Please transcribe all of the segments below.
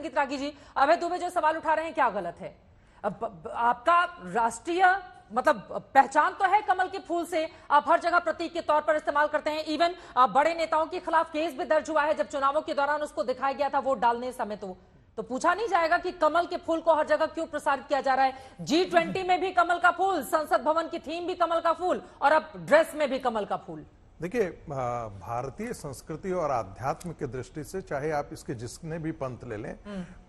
संगीत रागी जी, अभय दुबे जो सवाल उठा रहे हैं क्या गलत है? आपका राष्ट्रीय मतलब पहचान तो है कमल के फूल से, आप हर जगह प्रतीक के तौर पर इस्तेमाल करते हैं। इवन बड़े नेताओं के खिलाफ केस भी दर्ज हुआ है जब चुनावों के दौरान उसको दिखाया गया था वोट डालने समय। तो पूछा नहीं जाएगा कि कमल के फूल को हर जगह क्यों प्रसारित किया जा रहा है? G20 में भी कमल का फूल, संसद भवन की थीम भी कमल का फूल, और अब ड्रेस में भी कमल का फूल। देखिए, भारतीय संस्कृति और आध्यात्म की दृष्टि से चाहे आप इसके जिसने भी पंथ ले लें,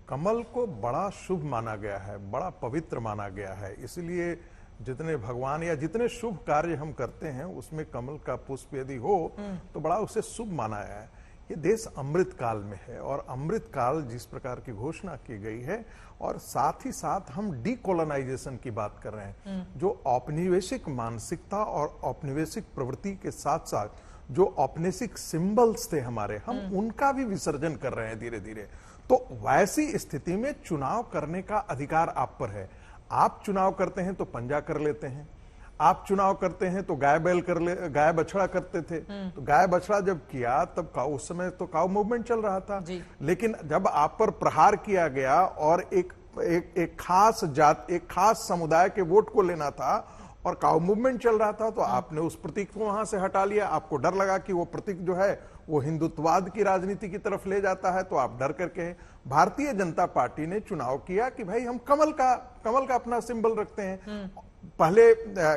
कमल को बड़ा शुभ माना गया है, बड़ा पवित्र माना गया है। इसलिए जितने भगवान या जितने शुभ कार्य हम करते हैं उसमें कमल का पुष्प यदि हो तो बड़ा उसे शुभ माना गया है। ये देश अमृत काल में है और अमृत काल जिस प्रकार की घोषणा की गई है, और साथ ही साथ हम डीकोलोनाइजेशन की बात कर रहे हैं, जो औपनिवेशिक मानसिकता और औपनिवेशिक प्रवृत्ति के साथ साथ जो औपनिवेशिक सिंबल्स थे हमारे, हम उनका भी विसर्जन कर रहे हैं धीरे धीरे। तो वैसी स्थिति में चुनाव करने का अधिकार आप पर है। आप चुनाव करते हैं तो पंजा कर लेते हैं, आप चुनाव करते हैं तो गाय बछड़ा करते थे। तो गाय बछड़ा जब किया तब उस समय तो काऊ मूवमेंट चल रहा था, लेकिन जब आप पर प्रहार किया गया और एक खास जात, एक खास समुदाय के वोट को लेना था और काऊ मूवमेंट चल रहा था, तो आपने उस प्रतीक को वहां से हटा लिया। आपको डर लगा कि वो प्रतीक जो है वो हिंदुत्ववाद की राजनीति की तरफ ले जाता है, तो आप डर करके भारतीय जनता पार्टी ने चुनाव किया कि भाई हम कमल का अपना सिंबल रखते हैं। पहले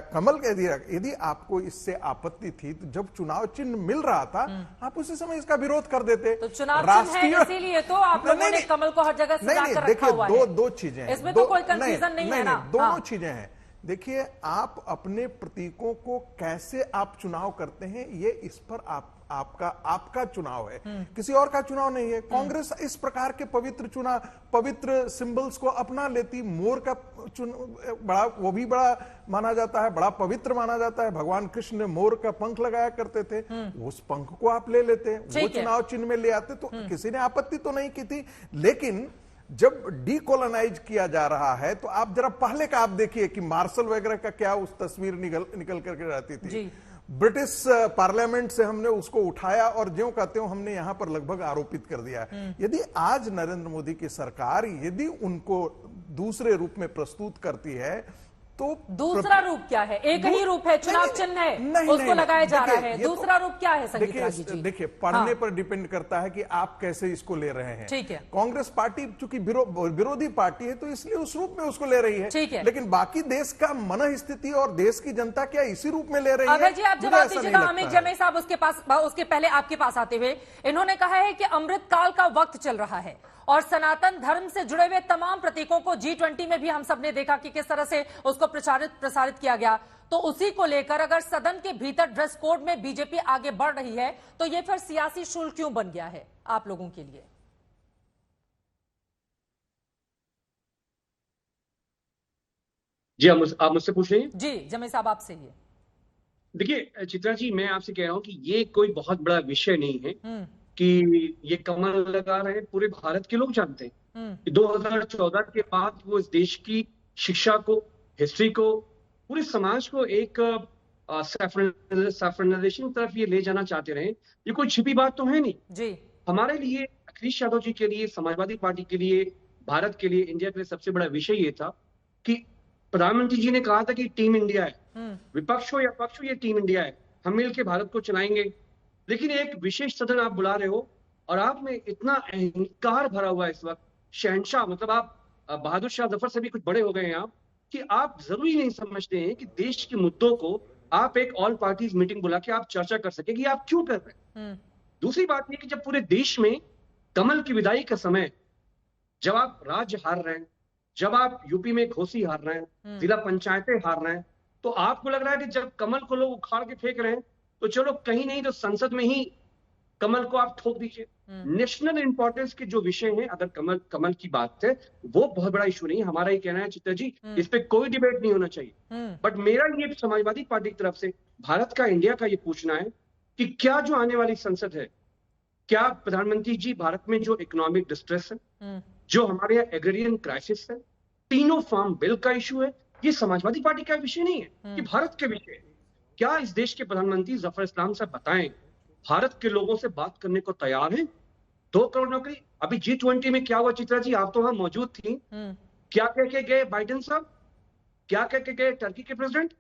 कमल यदि आपको इससे आपत्ति थी तो जब चुनाव चिन्ह मिल रहा था आप उसी समय इसका विरोध कर देते। तो चुनाव चिन्ह है इसीलिए तो आप लोगों ने कमल को हर जगह सजा कर रखा हुआ है। दो चीजें हैं, इसमें तो कोई कंफ्यूजन नहीं है ना। दोनों चीजें हैं। देखिए, आप अपने प्रतीकों को कैसे आप चुनाव करते हैं, ये इस पर आपका चुनाव है, किसी और का चुनाव नहीं है। कांग्रेस इस प्रकार के पवित्र सिंबल्स को अपना लेती। मोर का वो भी बड़ा माना जाता है, बड़ा पवित्र माना जाता है। भगवान कृष्ण ने मोर का पंख लगाया करते थे, उस पंख को आप ले लेते, वो चुनाव चिन्ह में ले आते, तो किसी ने आपत्ति तो नहीं की थी। लेकिन जब डीकोलोनाइज किया जा रहा है तो आप जरा पहले का आप देखिए कि मार्शल वगैरह का क्या उस तस्वीर निकल करके रहती थी। ब्रिटिश पार्लियामेंट से हमने उसको उठाया और ज्यों का त्यों हमने यहां पर लगभग आरोपित कर दिया। यदि आज नरेंद्र मोदी की सरकार यदि उनको दूसरे रूप में प्रस्तुत करती है तो दूसरा रूप क्या है? एक ही रूप है, चुनाव चिन्ह है, उसको लगाया जा रहा है। दूसरा रूप क्या है संगीत रागी जी? देखिए, पढ़ने पर डिपेंड करता है कि आप कैसे इसको ले रहे हैं। ठीक है। कांग्रेस पार्टी चूंकि विरोधी पार्टी है तो इसलिए उस रूप में उसको ले रही है। ठीक है। लेकिन बाकी देश का मन स्थिति और देश की जनता क्या इसी रूप में ले रही है? अभय जी, आप जवाब दीजिएगा। अमित जमे साहब उसके पहले आपके पास आते हुए इन्होंने कहा है कि अमृत काल का वक्त चल रहा है और सनातन धर्म से जुड़े हुए तमाम प्रतीकों को G20 में भी हम सब ने देखा कि किस तरह से उसको प्रसारित किया गया। तो उसी को लेकर अगर सदन के भीतर ड्रेस कोड में बीजेपी आगे बढ़ रही है तो ये फिर सियासी शूल क्यों बन गया है आप लोगों के लिए? जी, आप मुझसे पूछ रहे हैं? जी जमे साहब, आपसे ही। देखिए चित्रा जी, मैं आपसे कह रहा हूं कि ये कोई बहुत बड़ा विषय नहीं है कि ये कमल लगा रहे हैं। पूरे भारत के लोग जानते हैं 2014 के बाद वो इस देश की शिक्षा को, हिस्ट्री को, पूरे समाज को एक सैफ्रनाइजेशन तरफ ये ले जाना चाहते रहे। ये कोई छिपी बात तो है नहीं जी। हमारे लिए, अखिलेश यादव जी के लिए, समाजवादी पार्टी के लिए, भारत के लिए, इंडिया के लिए सबसे बड़ा विषय ये था कि प्रधानमंत्री जी ने कहा था कि टीम इंडिया है, विपक्ष हो या पक्ष हो, ये टीम इंडिया है, हम मिलकर भारत को चलाएंगे। लेकिन एक विशेष सदन आप बुला रहे हो और आप में इतना अहंकार भरा हुआ है इस वक्त, शहंशाह, मतलब आप बहादुर शाह जफर से भी कुछ बड़े हो गए हैं आप, कि आप जरूरी नहीं समझते हैं कि देश के मुद्दों को आप एक ऑल पार्टीज मीटिंग बुला के आप चर्चा कर सके कि आप क्यों कर रहे हैं। दूसरी बात यह कि जब पूरे देश में कमल की विदाई का समय, जब आप राज्य हार रहे हैं, जब आप यूपी में घोसी हार रहे हैं, जिला पंचायतें हार रहे हैं, तो आपको लग रहा है कि जब कमल को लोग उखाड़ के फेंक रहे हैं तो चलो कहीं नहीं तो संसद में ही कमल को आप ठोक दीजिए। नेशनल इंपॉर्टेंस के जो विषय हैं, अगर कमल की बात है, वो बहुत बड़ा इशू नहीं है। हमारा ये कहना है चित्रा जी, इस पे कोई डिबेट नहीं होना चाहिए। बट मेरा ये समाजवादी पार्टी की तरफ से भारत का, इंडिया का ये पूछना है कि क्या जो आने वाली संसद है, क्या प्रधानमंत्री जी भारत में जो इकोनॉमिक डिस्ट्रेस है, जो हमारे यहाँ एग्रेरियन क्राइसिस है, तीनों फार्म बिल का इशू है, ये समाजवादी पार्टी का विषय नहीं है, ये भारत के विषय है। क्या इस देश के प्रधानमंत्री जफर इस्लाम साहब बताएं, भारत के लोगों से बात करने को तैयार हैं? 2 करोड़ नौकरी। अभी G20 में क्या हुआ चित्रा जी, आप तो वहां मौजूद थी, क्या कह के गए बाइडेन साहब, क्या कह के गए टर्की के प्रेसिडेंट,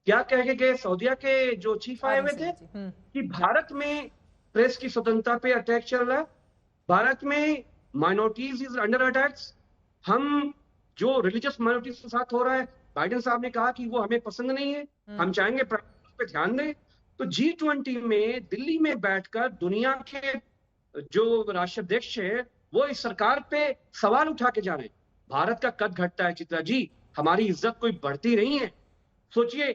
क्या कह के गए सऊदीया के जो चीफ आए हुए थे कि भारत में प्रेस की स्वतंत्रता पे अटैक चल रहा है, भारत में माइनॉरिटीज इज अंडर अटैक्स, हम जो रिलीजियस माइनॉरिटीज के साथ हो रहा है, बाइडेन साहब ने कहा कि वो हमें पसंद नहीं है, हम चाहेंगे पे ध्यान दें। तो G20 में दिल्ली में बैठकर दुनिया के जो राष्ट्राध्यक्ष है वो इस सरकार पे सवाल उठा के जा रहे हैं। भारत का कद घटता है चित्रा जी, हमारी इज्जत कोई बढ़ती नहीं है। सोचिए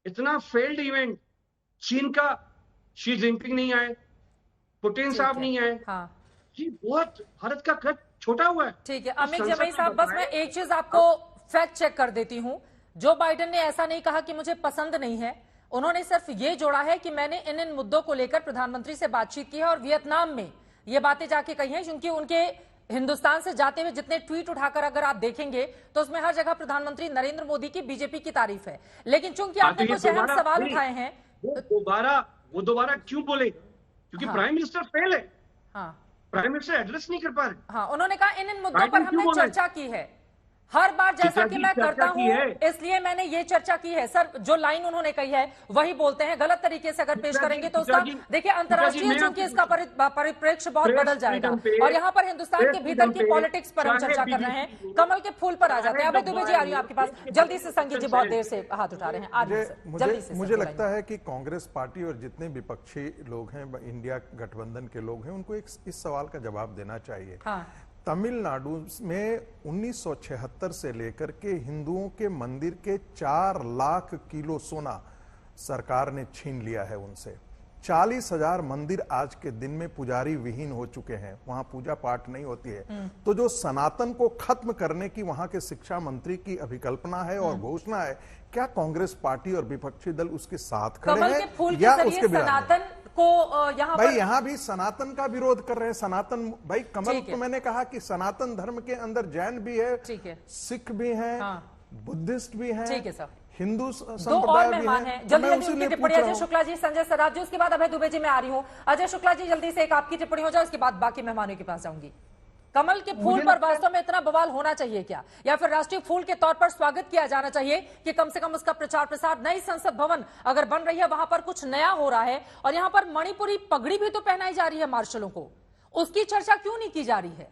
इतना फेल्ड इवेंट, चीन का शी जिनपिंग नहीं आए, पुतिन साहब नहीं आए, जी बहुत भारत का कद छोटा हुआ है। ठीक है अमित जमई साहब, बस मैं एक चीज आपको फैक्ट चेक कर देती हूं। जो बाइडेन ने ऐसा नहीं कहा कि मुझे पसंद नहीं है, उन्होंने सिर्फ ये जोड़ा है कि मैंने इन मुद्दों को लेकर प्रधानमंत्री से बातचीत की है और वियतनाम में ये बातें जाके कही हैं, क्योंकि उनके हिंदुस्तान से जाते हुए जितने ट्वीट उठाकर अगर आप देखेंगे तो उसमें हर जगह प्रधानमंत्री नरेंद्र मोदी की बीजेपी की तारीफ है। लेकिन चूंकि आपने कुछ अहम सवाल उठाए हैं, वो दोबारा क्यों बोले? क्योंकि प्राइम मिनिस्टर फेल है, प्राइम मिनिस्टर एड्रेस नहीं कर पा रहे। उन्होंने कहा इन मुद्दों पर हमने चर्चा की है हर बार, जैसा कि मैं करता हूं इसलिए मैंने ये चर्चा की है। सर जो लाइन उन्होंने कही है वही बोलते हैं, गलत तरीके से अगर पेश करेंगे तो उसका देखिए अंतर्राष्ट्रीय चूंकि इसका परिप्रेक्ष्य बहुत बदल जाएगा और यहाँ पर हिंदुस्तान के भीतर की पॉलिटिक्स पर हम चर्चा कर रहे हैं। कमल के फूल पर आ जाते हैं। अभय दुबे जी आ रही हूँ आपके पास जल्दी से, संगीत जी बहुत देर से हाथ उठा रहे हैं। मुझे लगता है कि कांग्रेस पार्टी और जितने विपक्षी लोग हैं, इंडिया गठबंधन के लोग हैं, उनको इस सवाल का जवाब देना चाहिए। तमिलनाडु में 1976 से लेकर के हिंदुओं के मंदिर के 4 लाख किलो सोना सरकार ने छीन लिया है उनसे। 40,000 मंदिर आज के दिन में पुजारी विहीन हो चुके हैं, वहां पूजा पाठ नहीं होती है। तो जो सनातन को खत्म करने की वहां के शिक्षा मंत्री की अभिकल्पना है और घोषणा है, क्या कांग्रेस पार्टी और विपक्षी दल उसके साथ खड़े हैं या उसके सनातन को यहाँ भाई यहाँ भी सनातन का विरोध कर रहे हैं। सनातन भाई कमल तो मैंने कहा कि सनातन धर्म के अंदर जैन भी है, सिख भी हैं, बुद्धिस्ट भी हैं, ठीक है सर, हिंदू दो और मेहमान हैं। जल्दी जल्दी उनकी टिप्पणी अजय शुक्ला जी, संजय सराज जी, उसके बाद अभय दुबे जी मैं आ रही हूँ। अजय शुक्ला जी जल्दी से एक आपकी टिप्पणी हो जाए, उसके बाद बाकी मेहमानों के पास जाऊंगी। कमल के फूल पर वास्तव में इतना बवाल होना चाहिए क्या, या फिर राष्ट्रीय फूल के तौर पर स्वागत किया जाना चाहिए कि कम से कम उसका प्रचार प्रसार, नई संसद भवन अगर बन रही है वहां पर कुछ नया हो रहा है और यहां पर मणिपुरी पगड़ी भी तो पहनाई जा रही है मार्शलों को, उसकी चर्चा क्यों नहीं की जा रही है?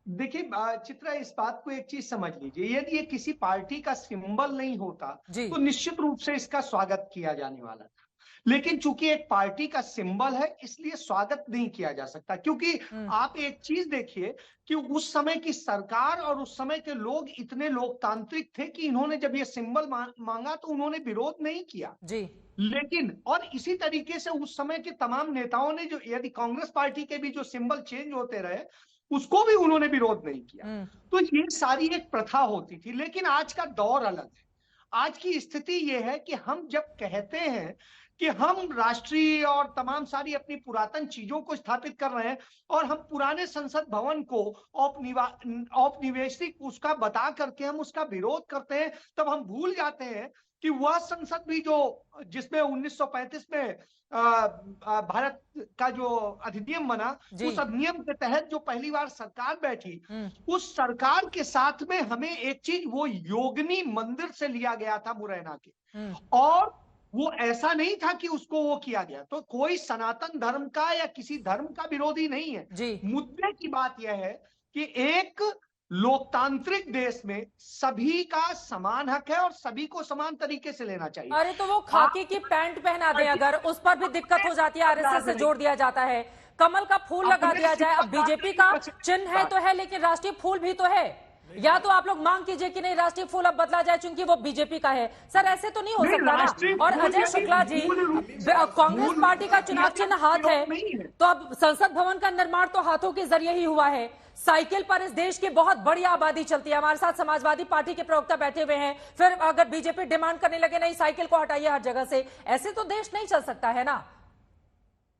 देखिए चित्रा, इस बात को एक चीज समझ लीजिए, यदि ये किसी पार्टी का सिंबल नहीं होता तो निश्चित रूप से इसका स्वागत किया जाने वाला था। लेकिन चूंकि एक पार्टी का सिंबल है इसलिए स्वागत नहीं किया जा सकता। क्योंकि आप एक चीज देखिए कि उस समय की सरकार और उस समय के लोग इतने लोकतांत्रिक थे कि इन्होंने जब ये सिंबल मांगा तो उन्होंने विरोध नहीं किया जी। लेकिन और इसी तरीके से उस समय के तमाम नेताओं ने, जो यदि कांग्रेस पार्टी के भी जो सिंबल चेंज होते रहे उसको भी उन्होंने विरोध नहीं किया। तो ये सारी एक प्रथा होती थी। लेकिन आज का दौर अलग है। आज की स्थिति ये है कि हम जब कहते हैं कि हम राष्ट्रीय और तमाम सारी अपनी पुरातन चीजों को स्थापित कर रहे हैं और हम पुराने संसद भवन को औपनिवेशिक उसका बता करके हम उसका विरोध करते हैं, तब हम भूल जाते हैं कि वह संसद भी जो जिसमें 1935 में भारत का जो अधिनियम बना, उस अधिनियम के तहत जो पहली बार सरकार बैठी, उस सरकार के साथ में हमें एक चीज वो योगिनी मंदिर से लिया गया था मुरैना के, और वो ऐसा नहीं था कि उसको वो किया गया। तो कोई सनातन धर्म का या किसी धर्म का विरोधी नहीं है। मुद्दे की बात यह है कि एक लोकतांत्रिक देश में सभी का समान हक है और सभी को समान तरीके से लेना चाहिए। अरे तो वो खाकी की पैंट पहना दें अगर, उस पर भी दिक्कत हो जाती है, आरएसएस से जोड़ दिया जाता है। कमल का फूल लगा दिया जाए, अब बीजेपी का चिन्ह है तो है लेकिन राष्ट्रीय फूल भी तो है। या तो आप लोग मांग कीजिए कि नहीं राष्ट्रीय फूल अब बदला जाए क्योंकि वो बीजेपी का है। सर ऐसे तो नहीं हो सकता ना। और अजय शुक्ला जी, कांग्रेस पार्टी का चुनाव चिन्ह हाथ है, तो अब संसद भवन का निर्माण तो हाथों के जरिए ही हुआ है। साइकिल पर इस देश की बहुत बड़ी आबादी चलती है। हमारे साथ समाजवादी पार्टी के प्रवक्ता बैठे हुए हैं। फिर अगर बीजेपी डिमांड करने लगे नहीं साइकिल को हटाइए हर जगह से, ऐसे तो देश नहीं चल सकता है ना।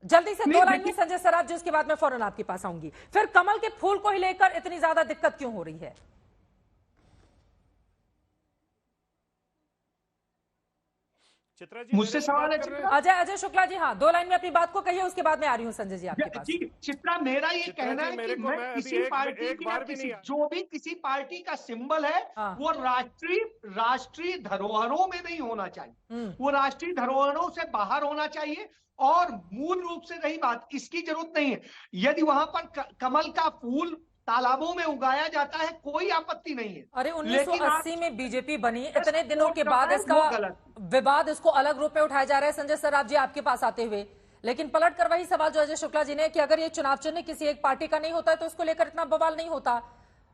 जल्दी से 2 लाइन में संजय सराज, जिसके बाद मैं फौरन आपके पास आऊंगी। फिर कमल के फूल को ही लेकर इतनी ज्यादा दिक्कत क्यों हो रही है? चित्रा जी मुझसे सवाल है चित्रा? अजय शुक्ला जी, हाँ 2 लाइन में अपनी बात को कहिए, उसके बाद मैं आ रही हूँ संजय जी आपके पास। जी चित्रा, मेरा ये कहना है कि मैं किसी पार्टी की जो भी किसी पार्टी का सिंबल है वो राष्ट्रीय धरोहरों में नहीं होना चाहिए, वो राष्ट्रीय धरोहरों से बाहर होना चाहिए। और मूल रूप से रही बात, इसकी जरूरत नहीं है, यदि वहां पर कमल का फूल तालाबों में उगाया जाता है कोई आपत्ति नहीं है। अरे 1980 में बीजेपी बनी, इतने दिनों के बाद इसका विवाद, इसको अलग रूप में उठाया जा रहा है। संजय सराफ जी आपके पास आते हुए, लेकिन पलट कर वही सवाल जो अजय शुक्ला जी ने कि अगर ये चुनाव चिन्ह किसी एक पार्टी का नहीं होता है तो उसको लेकर इतना बवाल नहीं होता।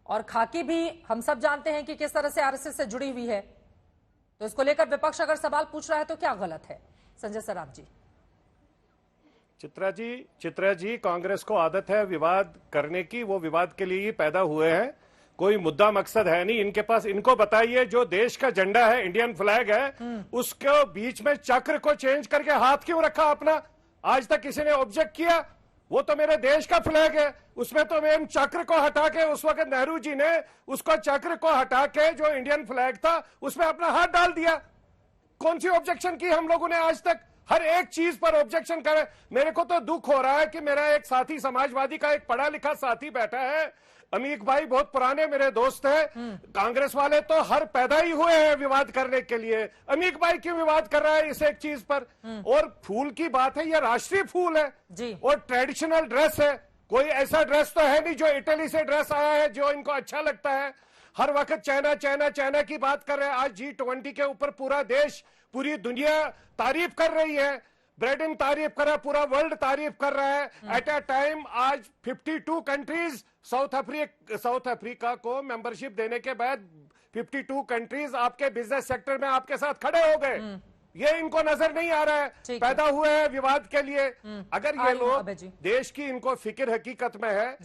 और खाकी भी हम सब जानते हैं कि किस तरह से आरएसएस से जुड़ी हुई है, तो इसको लेकर विपक्ष अगर सवाल पूछ रहा है तो क्या गलत है? संजय सराफ जी। चित्रा जी कांग्रेस को आदत है विवाद करने की, वो विवाद के लिए ही पैदा हुए हैं, कोई मुद्दा मकसद है नहीं इनके पास। इनको बताइए जो देश का झंडा है, इंडियन फ्लैग है, उसको बीच में चक्र को चेंज करके हाथ क्यों रखा अपना? आज तक किसी ने ऑब्जेक्ट किया? वो तो मेरे देश का फ्लैग है, उसमें तो मैं चक्र को हटा के, उस वक्त नेहरू जी ने उसको चक्र को हटा के जो इंडियन फ्लैग था उसमें अपना हाथ डाल दिया। कौन सी ऑब्जेक्शन की हम लोगों ने आज तक? हर एक चीज पर ऑब्जेक्शन करे। मेरे को तो दुख हो रहा है कि मेरा एक साथी, समाजवादी का एक पढ़ा लिखा साथी बैठा है, अमीक भाई, बहुत पुराने मेरे दोस्त हैं। कांग्रेस वाले तो हर पैदा ही हुए हैं विवाद करने के लिए। अमीक भाई क्यों विवाद कर रहा है इस एक चीज पर? और फूल की बात है, यह राष्ट्रीय फूल है जी। और ट्रेडिशनल ड्रेस है, कोई ऐसा ड्रेस तो है नहीं जो इटली से ड्रेस आया है जो इनको अच्छा लगता है। हर वक्त चाइना चाइना चाइना की बात कर रहे हैं। आज G20 के ऊपर पूरा देश, पूरी दुनिया तारीफ कर रही है, ब्रेडन तारीफ कर रहा है, पूरा वर्ल्ड तारीफ कर रहा है। एट अ टाइम आज 52 कंट्रीज साउथ अफ्रीका को मेंबरशिप देने के बाद 52 कंट्रीज आपके बिजनेस सेक्टर में आपके साथ खड़े हो गए। ये इनको नजर नहीं आ रहा है, पैदा हुए हैं विवाद के लिए। अगर ये लोग देश की, इनको फिक्र हकीकत में है,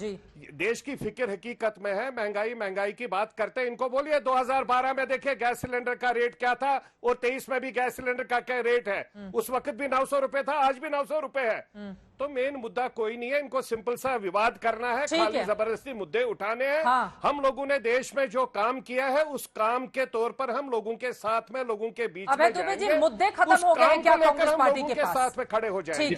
देश की फिक्र हकीकत में है, महंगाई की बात करते हैं, इनको बोलिए 2012 में देखिए गैस सिलेंडर का रेट क्या था और 23 में भी गैस सिलेंडर का क्या रेट है। उस वक्त भी 900 रुपए था, आज भी 900 रुपए है। तो मेन मुद्दा कोई नहीं है, इनको सिंपल सा विवाद करना है, खाली जबरदस्ती मुद्दे उठाने हैं। हम लोगों ने देश में जो काम किया है उस काम के तौर पर हम लोगों के साथ में, लोगों के बीच में जाएंगे, मुद्दे खत्म हो गए क्या कांग्रेस पार्टी के साथ में खड़े हो जाएंगे।